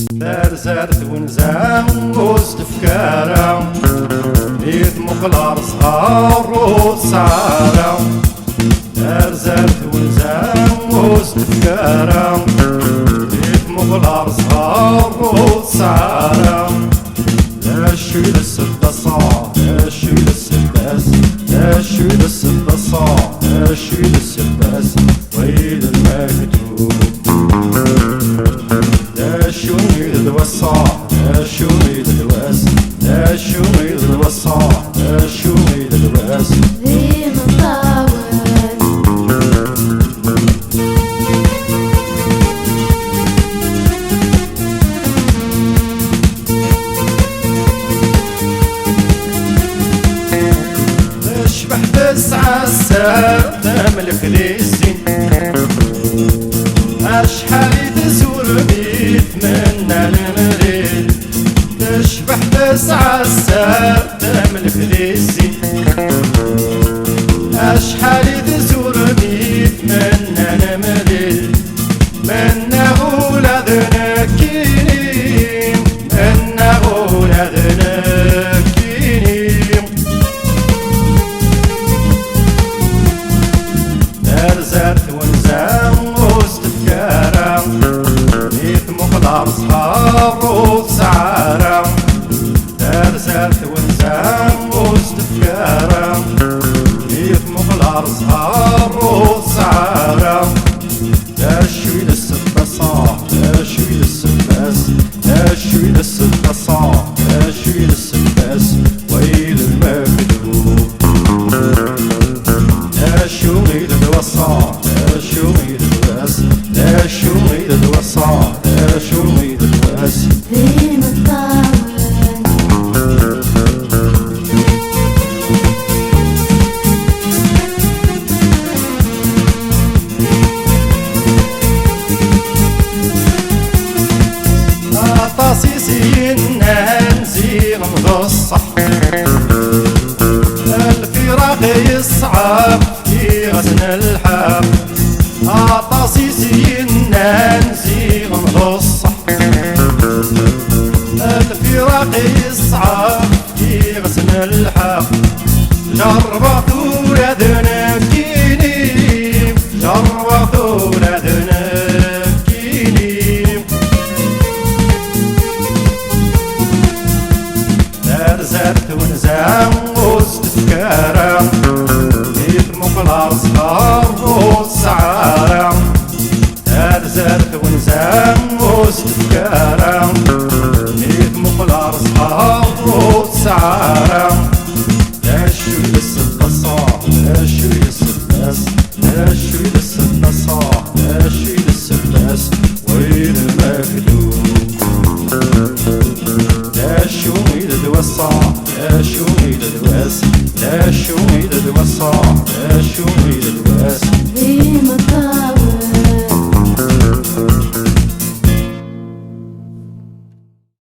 ترزرت ونزام وسط فكارة ميت مقلار صغار وتصارة. ترزرت ونزام وسط فكارة ميت مقلار صغار وتصارة. لا شو للسبة صار لا شو للسباس لا شو للسبة صار لا شو للسباس ويل المكتوب. لا شو يد الوصاع لا شو يد الواس لا شو يد الوصاع لا شو يد الواس. ذي مطاول تشبح تسعى السار تملك لي الزين. أشحال تزور بيت منا المريد. تشبح تسعى السار تملك لي الزين. أشحال تزور بيت منا المريد. منا ولاد نكيني منا ولاد نكيني. ترزرت ونزام وسط فكارة ميت مقلار صغار وتصارة. ترزرت ونزام وسط فكارة ميت مقلار صغار وتصارة. لا شوي للستة صاح لا شوي للسباس لا شوي للستة صاح لا شوي للسباس ويل المكتوب. لا شوي للوصاع لا شوي للواس لا شوي للوصاع لا شوي للواس. ذي مطاول طاسيسين نزيغ مغصح. الفراق يصعب في غزن الحب. طاسيسين نزيغ مغصح. الفراق يصعب في غزن الحب. جربت ولاد نكيني جربت ولاد نكيني. ترزرت ونزام وسط فكارة ميت مقلار صغار وتصارة. ترزرت ونزام وسط فكارة ميت مقلار صغار وتصارة. لا شوي للستة صاع لا شوي للسباس لا شوي للستة صاع لا شوي للسباس ويل المكتوب. لا شوي للوصاع لا شوي للواس لا شوي للوصاع لا